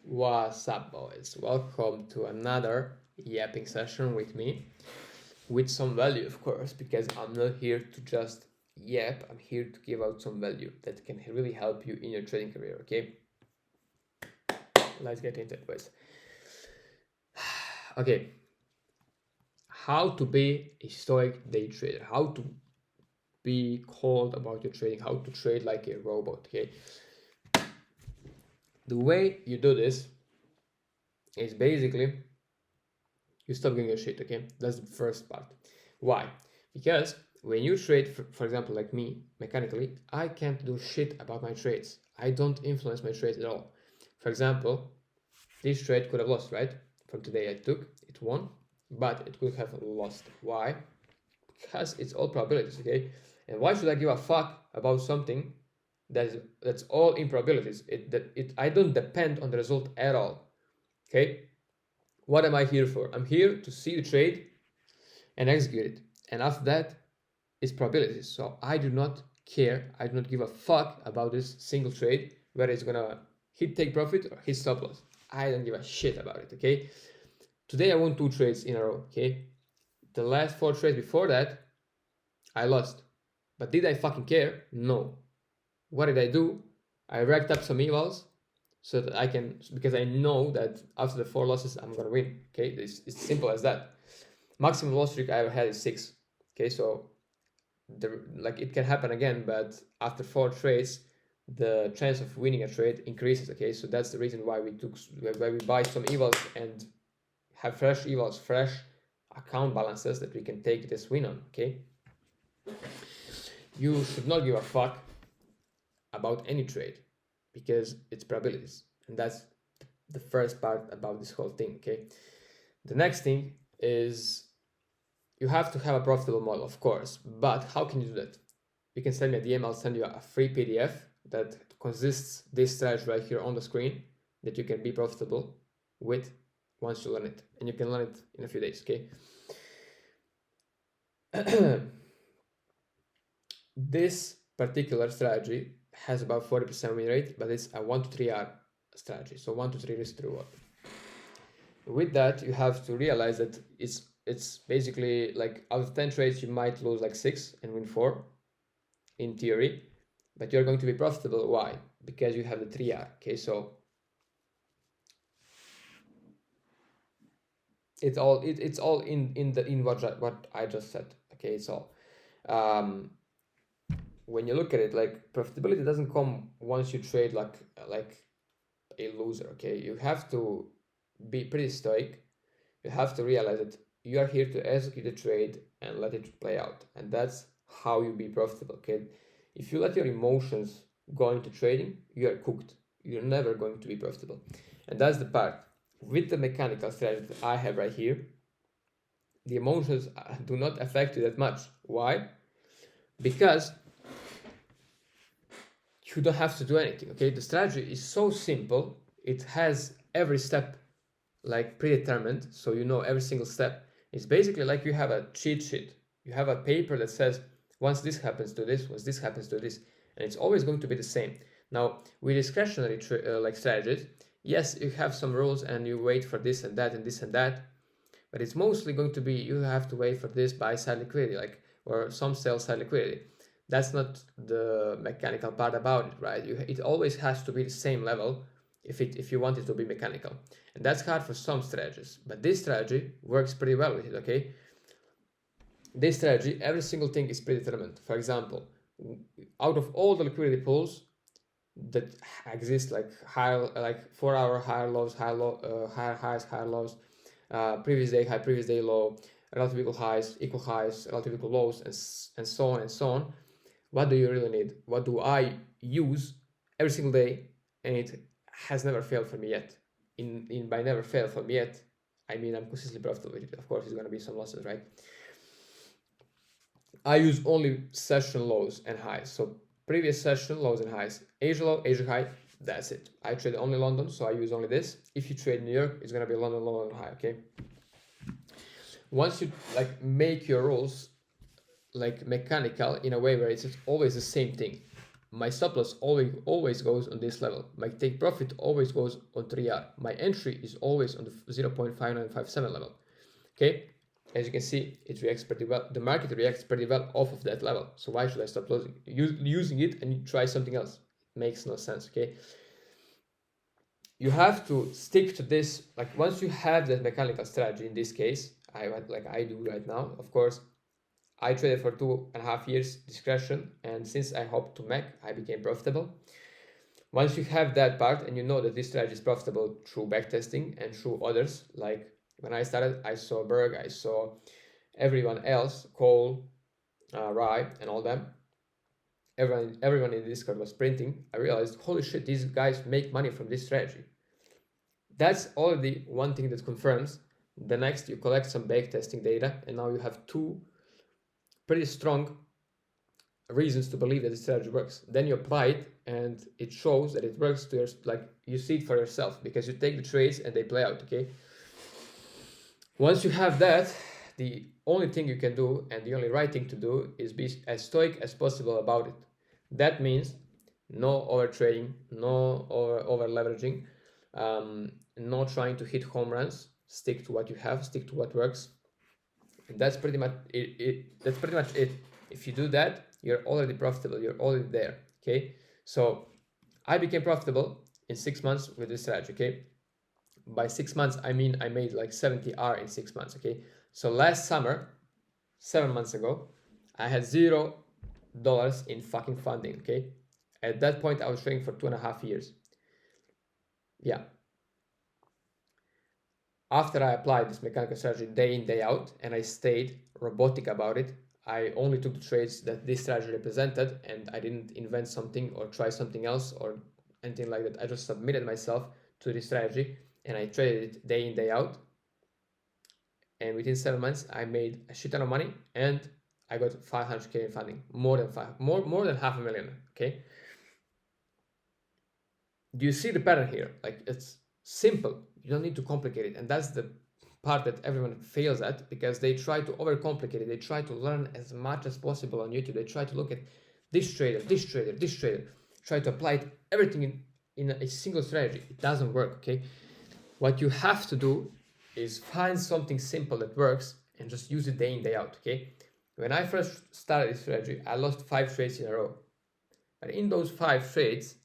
What's up, boys? Welcome to another yapping session with me, with some value, of course, because I'm not here to just yap. I'm here to give out some value that can really help you in your trading career. Okay, let's get into it, boys. Okay, how to be a stoic day trader? How to be cold about your trading? How to trade like a robot? Okay, the way you do this is basically you stop giving a shit. Okay, that's the first part. Why? Because when you trade, for example, like me, mechanically, I can't do shit about my trades. I don't influence my trades at all. For example, this trade could have lost, right? From today I took, it won, but it could have lost. Why? Because it's all probabilities, okay? And why should I give a fuck about something that's all in probabilities? I don't depend on the result at all, okay? What am I here for? I'm here to see the trade and execute it. And after that is probabilities. So I do not care. I do not give a fuck about this single trade, whether it's gonna hit take profit or hit stop loss. I don't give a shit about it, okay? Today I won 2 trades in a row, okay? The last 4 trades before that, I lost. But did I fucking care? No. What did I do? I racked up some evals so that I can, because I know that after the 4 losses, I'm gonna win, okay? It's simple as that. Maximum loss streak I ever had is 6, okay? So it can happen again, but after 4 trades, the chance of winning a trade increases, okay? So that's the reason why we buy some evals and have fresh evals, fresh account balances that we can take this win on, okay? You should not give a fuck about any trade because it's probabilities, and that's the first part about this whole thing, okay? The next thing is you have to have a profitable model, of course, but how can you do that? You can send me a DM, I'll send you a free PDF that consists this strategy right here on the screen that you can be profitable with once you learn it, and you can learn it in a few days, okay? This particular strategy has about 40% win rate, but it's a 1 to 3R strategy, so 1 to 3 risk to reward. With that, you have to realize that it's basically like out of 10 trades, you might lose like 6 and win 4 in theory, but you're going to be profitable. Why? Because you have the 3R, okay? So it's all in what I just said, okay? It's all when you look at it, like profitability doesn't come once you trade like a loser, okay? You have to be pretty stoic. You have to realize that you are here to execute the trade and let it play out, and that's how you be profitable, okay? If you let your emotions go into trading, you are cooked. You're never going to be profitable. And that's the part with the mechanical strategy that I have right here. The emotions do not affect you that much. Why? Because you don't have to do anything, okay? The strategy is so simple. It has every step like predetermined, so you know every single step. It's basically like you have a cheat sheet. You have a paper that says once this happens to this, once this happens to this, and it's always going to be the same. Now with discretionary like strategies, yes, you have some rules and you wait for this and that and this and that, but it's mostly going to be you have to wait for this buy side liquidity, like, or some sell side liquidity. That's not the mechanical part about it, right? It always has to be the same level if you want it to be mechanical. And that's hard for some strategies, but this strategy works pretty well with it, okay? This strategy, every single thing is predetermined. For example, out of all the liquidity pools that exist, like 4-hour higher lows, higher highs, higher lows, previous day high, previous day low, relative equal highs, relative equal lows, and so on and so on. What do you really need? What do I use every single day? And it has never failed for me yet. By never failed for me yet, I mean I'm consistently profitable with it. Of course, there's gonna be some losses, right? I use only session lows and highs. So previous session lows and highs, Asia low, Asia high. That's it. I trade only London, so I use only this. If you trade New York, it's gonna be London low and high. Okay. Once you like make your rules like mechanical in a way where it's always the same thing, My stop loss always goes on this level. My take profit always goes on 3R. My entry is always on the 0.5957 level. Okay, as you can see, it reacts pretty well. The market reacts pretty well off of that level. So why should I stop losing using it and try something else? It makes no sense. Okay, you have to stick to this. Like once you have that mechanical strategy, in this case, like I do right now. Of course, I traded for 2.5 years discretion, and since I hopped to Mac, I became profitable. Once you have that part and you know that this strategy is profitable through backtesting and through others, like when I started, I saw Berg, I saw everyone else, Cole, Rai, and all them. Everyone in Discord was printing. I realized, holy shit, these guys make money from this strategy. That's already one thing that confirms. The next, you collect some backtesting data, and now you have two pretty strong reasons to believe that the strategy works. Then you apply it, and it shows that it works to your, like you see it for yourself because you take the trades and they play out. Okay. Once you have that, the only thing you can do and the only right thing to do is be as stoic as possible about it. That means no over trading, no over leveraging, no trying to hit home runs. Stick to what you have, stick to what works. And that's pretty much it. That's pretty much it. If you do that, you're already profitable. You're already there. Okay. So I became profitable in 6 months with this strategy. Okay. By 6 months, I mean I made like 70R in 6 months. Okay. So last summer, 7 months ago, I had $0 in fucking funding. Okay. At that point, I was trading for 2.5 years. Yeah. After I applied this mechanical strategy day in, day out, and I stayed robotic about it, I only took the trades that this strategy represented, and I didn't invent something or try something else or anything like that. I just submitted myself to this strategy and I traded it day in, day out. And within 7 months, I made a shit ton of money and I got 500K in funding, more than $500,000. Okay. Do you see the pattern here? Like it's simple. You don't need to complicate it. And that's the part that everyone fails at because they try to overcomplicate it. They try to learn as much as possible on YouTube. They try to look at this trader, try to apply everything in a single strategy. It doesn't work. Okay. What you have to do is find something simple that works and just use it day in, day out. Okay. When I first started this strategy, I lost 5 trades in a row. But in those 5 trades,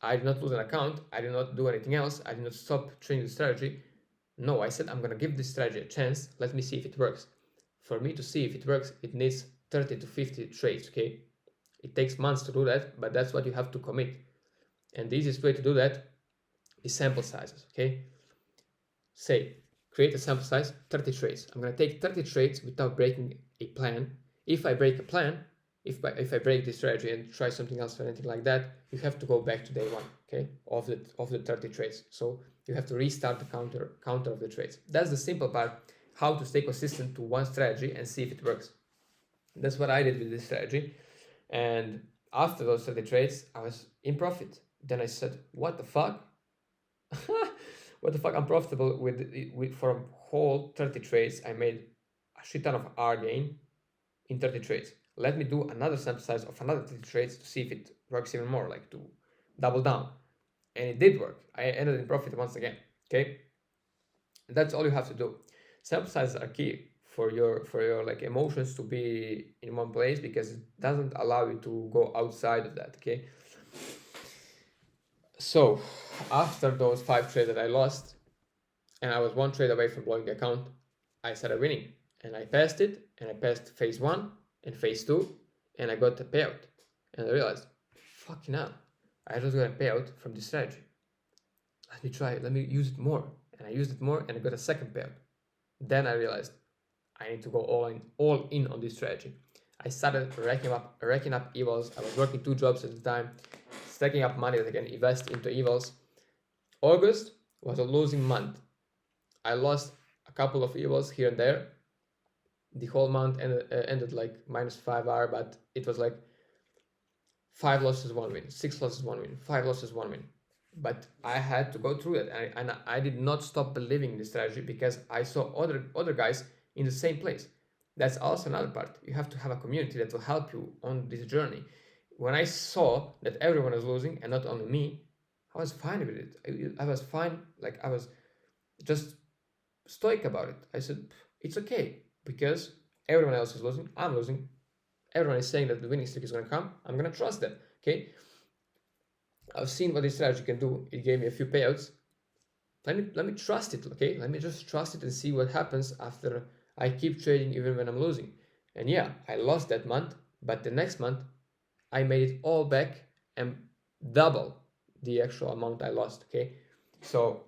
I did not lose an account. I did not do anything else. I did not stop training the strategy. No, I said, I'm going to give this strategy a chance. Let me see if it works. For me to see if it works, it needs 30 to 50 trades, okay? It takes months to do that, but that's what you have to commit. And the easiest way to do that is sample sizes, okay? Say, create a sample size, 30 trades. I'm going to take 30 trades without breaking a plan. If I break a plan, if I break this strategy and try something else or anything like that, you have to go back to day one, okay, of the 30 trades. So you have to restart the counter of the trades. That's the simple part, how to stay consistent to one strategy and see if it works. That's what I did with this strategy. And after those 30 trades, I was in profit. Then I said, what the fuck? What the fuck? I'm profitable with for a whole 30 trades. I made a shit ton of R gain in 30 trades. Let me do another sample size of another 30 trades to see if it works even more, like to double down. And it did work. I ended in profit once again. Okay, and that's all you have to do. Sample sizes are key for your like emotions to be in one place because it doesn't allow you to go outside of that. Okay. So after those 5 trades that I lost, and I was 1 trade away from blowing the account, I started winning, and I passed it, and I passed phase 1 and phase 2, and I got the payout. And I realized, fucking hell, I just got a payout from this strategy. Let me use it more. And I used it more, and I got a second payout. Then I realized I need to go all in on this strategy. I started racking up evals. I was working 2 jobs at the time, stacking up money that I can invest into evals. August was a losing month. I lost a couple of evals here and there. The whole month ended like minus 5R, but it was like 5 losses, 1 win, 6 losses, 1 win, 5 losses, 1 win. But I had to go through it, and I did not stop believing in this strategy because I saw other guys in the same place. That's also another part. You have to have a community that will help you on this journey. when I saw that everyone was losing and not only me, I was fine with it. I was fine, like I was just stoic about it. I said, it's okay because everyone else is losing, I'm losing. Everyone is saying that the winning streak is going to come. I'm going to trust them. Okay. I've seen what this strategy can do. It gave me a few payouts. Let me trust it. Okay. Let me just trust it and see what happens after I keep trading even when I'm losing. And yeah, I lost that month, but the next month I made it all back and double the actual amount I lost. Okay. So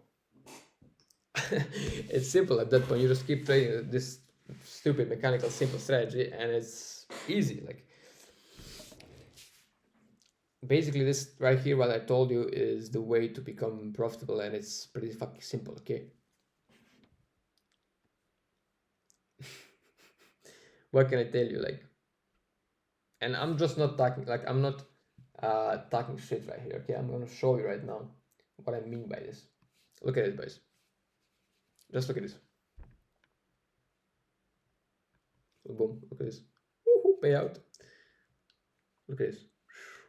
it's simple at that point. You just keep trading this stupid mechanical simple strategy and it's easy. Like basically this right here, what I told you is the way to become profitable, and it's pretty fucking simple. Okay. What can I tell you? Like, and I'm just not talking, like I'm not talking shit right here. Okay, I'm gonna show you right now what I mean by this. Look at it, guys. Just look at this. Boom, look at this. Woohoo, payout. Look at this.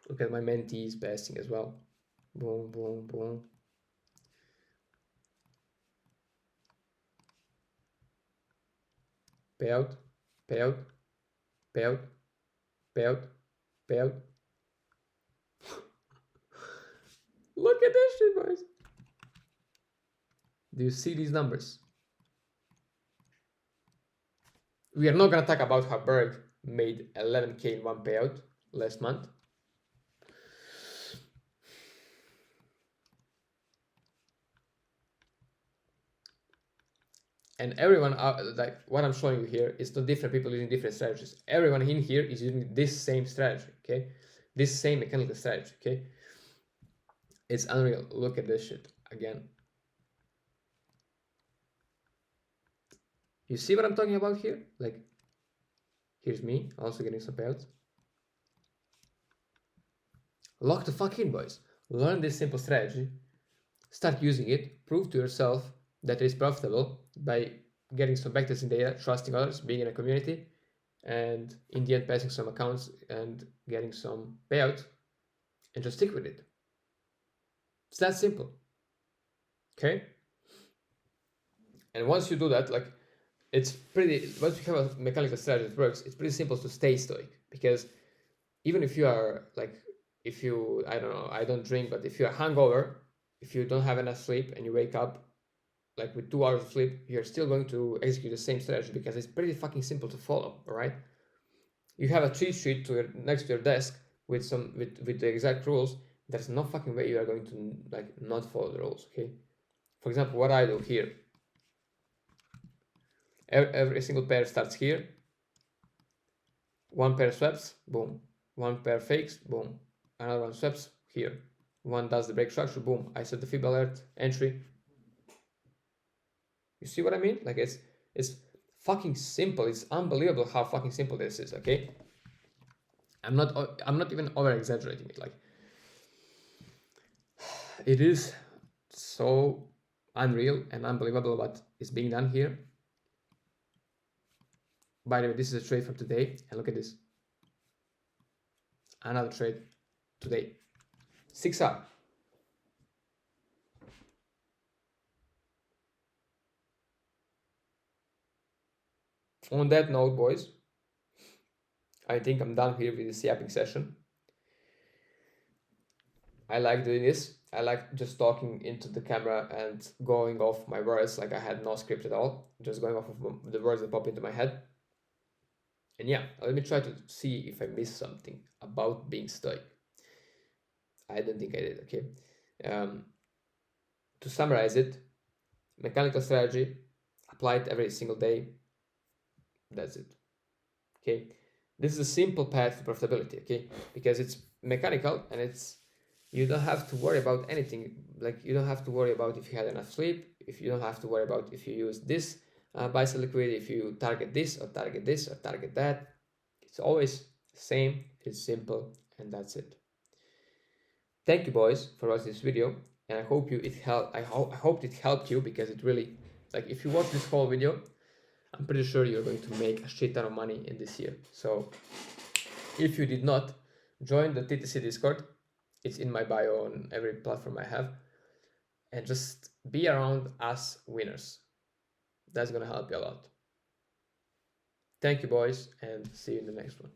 Look at my mentees passing as well. Boom, boom, boom. Payout, payout, payout, payout, payout. Look at this shit, boys. Do you see these numbers? We are not gonna talk about how Berg made 11K in one payout last month. And everyone, like what I'm showing you here, is not different people using different strategies. Everyone in here is using this same strategy, okay? This same mechanical strategy, okay? It's unreal. Look at this shit again. You see what I'm talking about here? Like, here's me also getting some payouts. Lock the fuck in, boys. Learn this simple strategy. Start using it. Prove to yourself that it is profitable by getting some backtesting data, trusting others, being in a community, and in the end passing some accounts and getting some payout, and just stick with it. It's that simple. Okay? And once you do that, like it's pretty, once you have a mechanical strategy that works, it's pretty simple to stay stoic, because even if you are like, if you, I don't know, I don't drink, but if you're hungover, if you don't have enough sleep and you wake up like with 2 hours of sleep, you're still going to execute the same strategy because it's pretty fucking simple to follow. All right, you have a cheat sheet to your, next to your desk with some with the exact rules. There's no fucking way you are going to like not follow the rules. Okay, for example, what I do here, every single pair starts here, one pair swaps, boom, one pair fakes, boom, another one swaps here, one does the break structure, boom, I set the fib alert entry. You see what I mean? Like it's fucking simple. It's unbelievable how fucking simple this is. Okay, I'm not even over exaggerating it. Like it is so unreal and unbelievable what is being done here. By the way, this is a trade from today, and look at this. Another trade today. 6R. On that note, boys, I think I'm done here with this yapping session. I like doing this. I like just talking into the camera and going off my words, like I had no script at all, just going off of the words that pop into my head. And yeah, let me try to see if I missed something about being stoic. I don't think I did. Okay. To summarize it, mechanical strategy, apply it every single day. That's it. Okay, this is a simple path to profitability. Okay, because it's mechanical and it's, you don't have to worry about anything. Like you don't have to worry about if you had enough sleep, if you don't have to worry about if you use this buy sell liquidity, if you target this or target this or target that. It's always the same. It's simple, and that's it. Thank you, boys, for watching this video, and I hope it helped. I hope it helped you, because it really, like, if you watch this whole video, I'm pretty sure you're going to make a shit ton of money in this year. So if you did not, Join the TTC Discord. It's in my bio on every platform I have. And just be around us winners. That's gonna help you a lot. Thank you, boys, and see you in the next one.